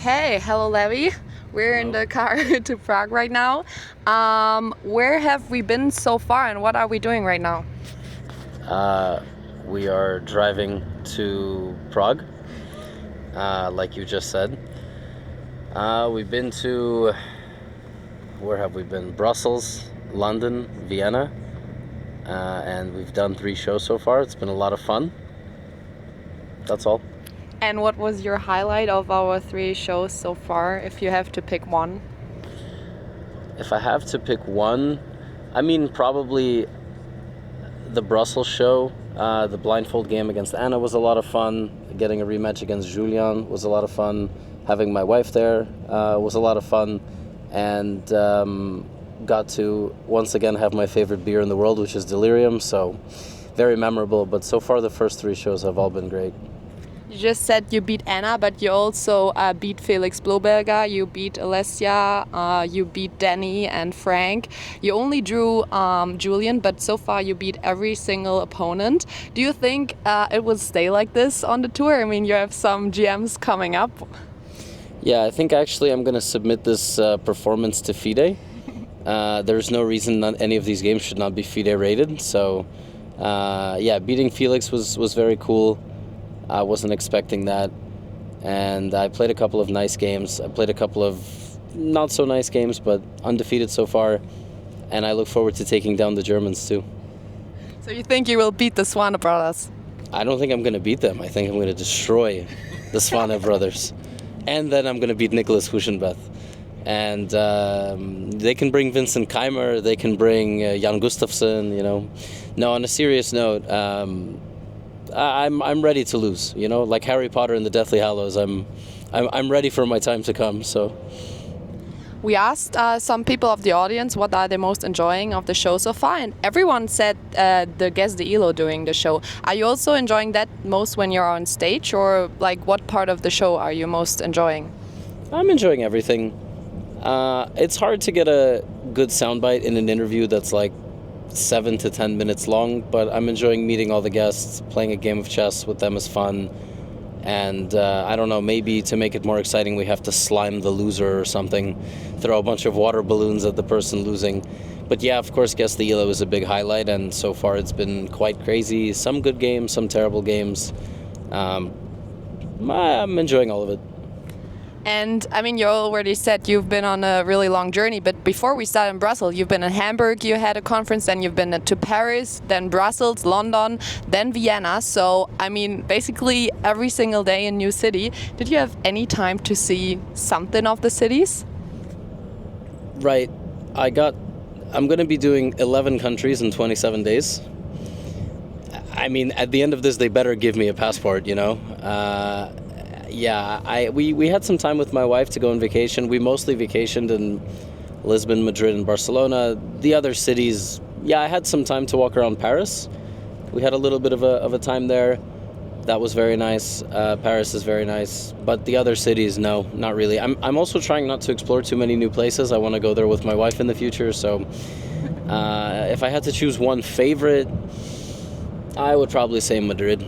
Okay, hello Levi. We're in the car to Prague right now. Where have we been so far and what are we doing right now? We are driving to Prague, like you just said. We've been to, where have we been? Brussels, London, Vienna, and we've done 3 shows so far. It's been a lot of fun. That's all. And what was your highlight of our 3 shows so far, if you have to pick one? If I have to pick one, probably the Brussels show. The blindfold game against Anna was a lot of fun. Getting a rematch against Julian was a lot of fun. Having my wife there was a lot of fun. And got to once again have my favorite beer in the world, which is Delirium. So very memorable. But so far the first 3 shows have all been great. You just said you beat Anna, but you also beat Felix Bloberger, you beat Alessia, you beat Danny and Frank. You only drew Julian, but so far you beat every single opponent. Do you think it will stay like this on the tour? I mean, you have some GMs coming up. Yeah, I think actually I'm going to submit this performance to FIDE. There's no reason any of these games should not be FIDE rated. So yeah, beating Felix was very cool. I wasn't expecting that, and I played a couple of nice games. I played a couple of not so nice games, but undefeated so far, and I look forward to taking down the Germans too. So you think you will beat the Swane brothers? I don't think I'm going to beat them. I think I'm going to destroy the Swane brothers, and then I'm going to beat Nicholas Huschenbeth. And they can bring Vincent Keimer, they can bring Jan Gustafsson, you know. No, on a serious note, I'm ready to lose, you know, like Harry Potter and the Deathly Hallows. I'm ready for my time to come. So we asked some people of the audience what are they most enjoying of the show so far, and everyone said the Guess the Elo doing the show. Are you also enjoying that most when you're on stage, or like what part of the show are you most enjoying? I'm enjoying everything. It's hard to get a good soundbite in an interview that's like 7 to 10 minutes long, but I'm enjoying meeting all the guests. Playing a game of chess with them is fun, and I don't know, maybe to make it more exciting we have to slime the loser or something, throw a bunch of water balloons at the person losing. But yeah, of course, Guess the Elo is a big highlight, and so far it's been quite crazy. Some good games, some terrible games. I'm enjoying all of it. And I mean, you already said you've been on a really long journey, but before we started in Brussels, you've been in Hamburg, you had a conference, then you've been to Paris, then Brussels, London, then Vienna. So, I mean, basically every single day in new city. Did you have any time to see something of the cities? Right. I'm going to be doing 11 countries in 27 days. I mean, at the end of this, they better give me a passport, you know? Yeah, we had some time with my wife to go on vacation. We mostly vacationed in Lisbon, Madrid, and Barcelona. The other cities, yeah, I had some time to walk around Paris. We had a little bit of a time there. That was very nice. Paris is very nice. But the other cities, no, not really. I'm also trying not to explore too many new places. I want to go there with my wife in the future. So if I had to choose one favorite, I would probably say Madrid.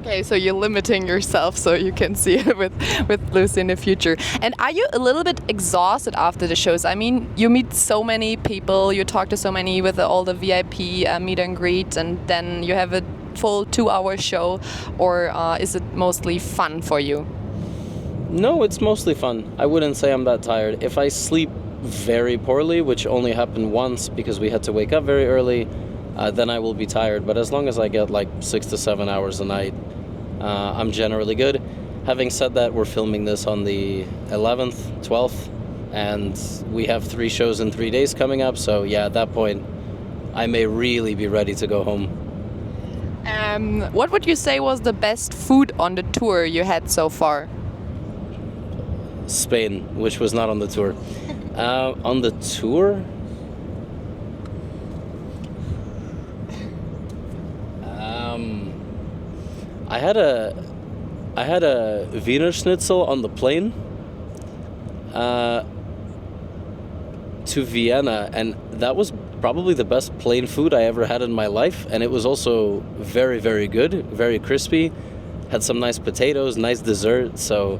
Okay, so you're limiting yourself so you can see it with Lucy in the future. And are you a little bit exhausted after the shows? I mean, you meet so many people, you talk to so many with all the VIP meet and greet, and then you have a full 2-hour show, or is it mostly fun for you? No, it's mostly fun. I wouldn't say I'm that tired. If I sleep very poorly, which only happened once because we had to wake up very early, then I will be tired. But as long as I get like 6 to 7 hours a night, I'm generally good. Having said that, we're filming this on the 11th, 12th, and we have 3 shows in 3 days coming up. So yeah, at that point, I may really be ready to go home. What would you say was the best food on the tour you had so far? Spain, which was not on the tour. On the tour? I had a Wiener Schnitzel on the plane to Vienna, and that was probably the best plane food I ever had in my life, and it was also very, very good, very crispy. Had some nice potatoes, nice dessert, so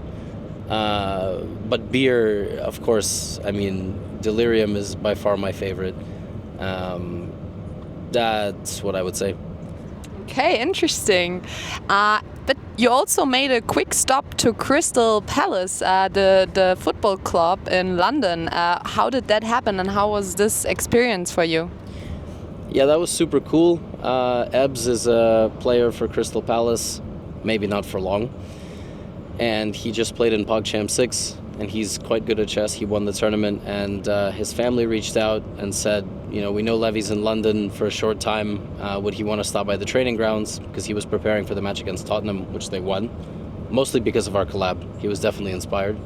But beer, of course, I mean, Delirium is by far my favorite. That's what I would say. Okay, interesting. But you also made a quick stop to Crystal Palace, the football club in London. How did that happen, and how was this experience for you? Yeah, that was super cool. Ebbs is a player for Crystal Palace, maybe not for long. And he just played in PogChamp 6, and he's quite good at chess. He won the tournament, and his family reached out and said, you know, we know Levy's in London for a short time. Would he want to stop by the training grounds? Because he was preparing for the match against Tottenham, which they won, mostly because of our collab. He was definitely inspired.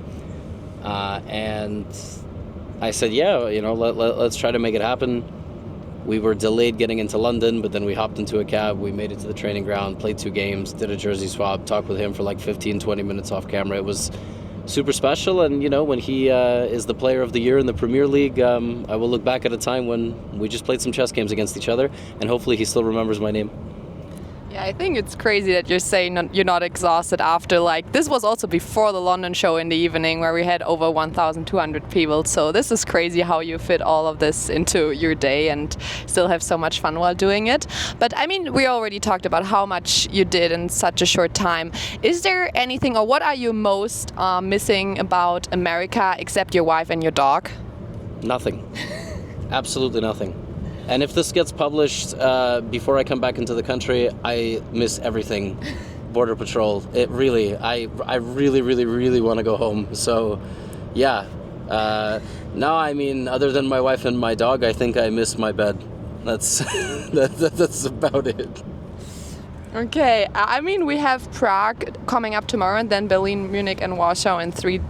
And I said, yeah, you know, let's try to make it happen. We were delayed getting into London, but then we hopped into a cab, we made it to the training ground, played 2 games, did a jersey swap, talked with him for like 15, 20 minutes off camera. It was super special, and you know, when he is the player of the year in the Premier League, I will look back at a time when we just played some chess games against each other, and hopefully he still remembers my name. Yeah, I think it's crazy that you're saying you're not exhausted after, like, this was also before the London show in the evening where we had over 1,200 people. So this is crazy how you fit all of this into your day and still have so much fun while doing it. But I mean, we already talked about how much you did in such a short time. Is there anything, or what are you most missing about America except your wife and your dog? Nothing. Absolutely nothing. And if this gets published before I come back into the country, I miss everything. Border Patrol. It really, I really, really, really want to go home. So, yeah. No, I mean, other than my wife and my dog, I think I miss my bed. That's that's about it. Okay, I mean, we have Prague coming up tomorrow, and then Berlin, Munich, and Warsaw in three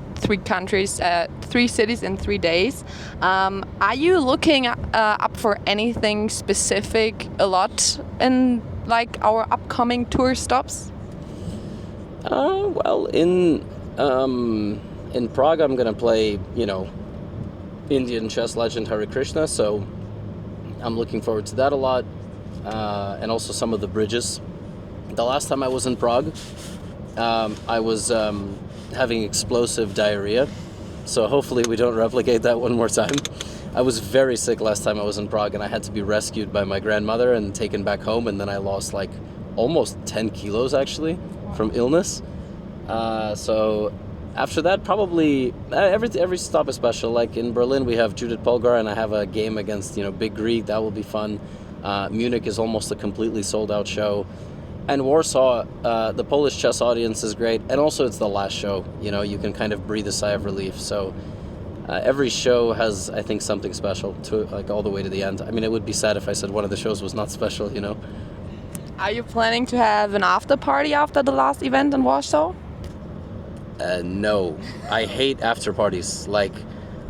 countries, 3 cities in 3 days. Are you looking up for anything specific a lot in like our upcoming tour stops? Well, in Prague, I'm gonna play, you know, Indian chess legend Hare Krishna, so I'm looking forward to that a lot, and also some of the bridges. The last time I was in Prague, I was having explosive diarrhea, so hopefully we don't replicate that one more time. I was very sick last time I was in Prague, and I had to be rescued by my grandmother and taken back home, and then I lost like almost 10 kilos actually from illness. So after that, probably every stop is special. Like in Berlin, we have Judith Polgar, and I have a game against, you know, Big Greek. That will be fun. Munich is almost a completely sold out show. And Warsaw, the Polish chess audience is great, and also it's the last show. You know, you can kind of breathe a sigh of relief. So every show has, I think, something special to, like, all the way to the end. I mean, it would be sad if I said one of the shows was not special, you know. Are you planning to have an after party after the last event in Warsaw? No, I hate after parties. Like,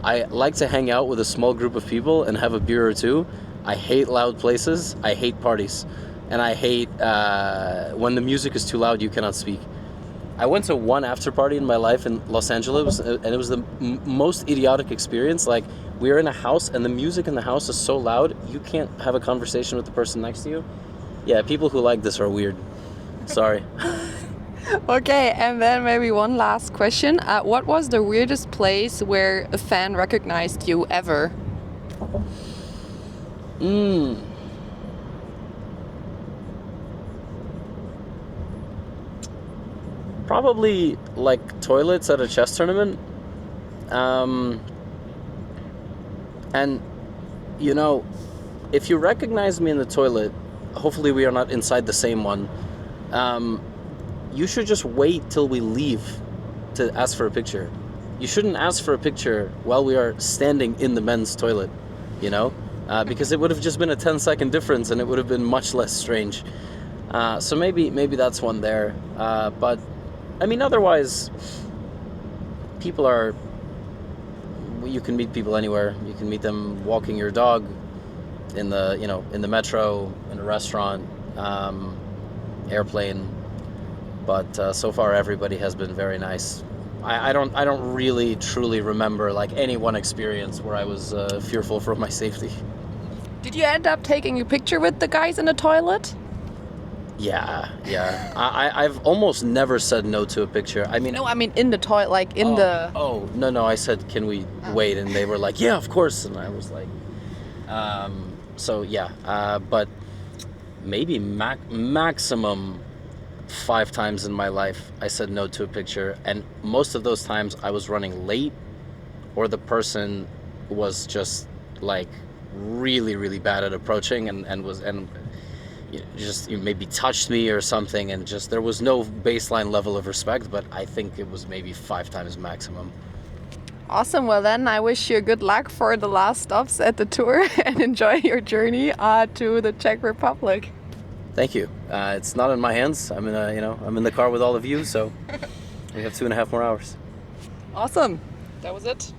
I like to hang out with a small group of people and have a beer or two. I hate loud places. I hate parties. And I hate when the music is too loud, you cannot speak. I went to one after party in my life in Los Angeles, and it was the most idiotic experience. Like, we were in a house, and the music in the house is so loud, you can't have a conversation with the person next to you. Yeah, people who like this are weird. Sorry. Okay, and then maybe one last question. What was the weirdest place where a fan recognized you ever? Probably like toilets at a chess tournament. And, you know, if you recognize me in the toilet, hopefully we are not inside the same one, you should just wait till we leave to ask for a picture. You shouldn't ask for a picture while we are standing in the men's toilet, you know, because it would have just been a 10-second difference and it would have been much less strange. So maybe that's one there. But I mean, otherwise, people are, you can meet people anywhere. You can meet them walking your dog in the, you know, in the metro, in a restaurant, airplane. But so far, everybody has been very nice. I don't really truly remember like any one experience where I was fearful for my safety. Did you end up taking a picture with the guys in the toilet? Yeah. I've almost never said no to a picture. I mean, No, I mean in the toilet, like in the. oh no, I said, can we wait? And they were like, yeah, of course. And I was like, so yeah, but maybe maximum 5 times in my life I said no to a picture, and most of those times I was running late, or the person was just like really bad at approaching and just maybe touched me or something, and just there was no baseline level of respect. But I think it was maybe 5 times maximum. Awesome. Well, then I wish you good luck for the last stops at the tour and enjoy your journey to the Czech Republic. Thank you. It's not in my hands. I'm in the car with all of you, so we have 2.5 more hours. Awesome. That was it.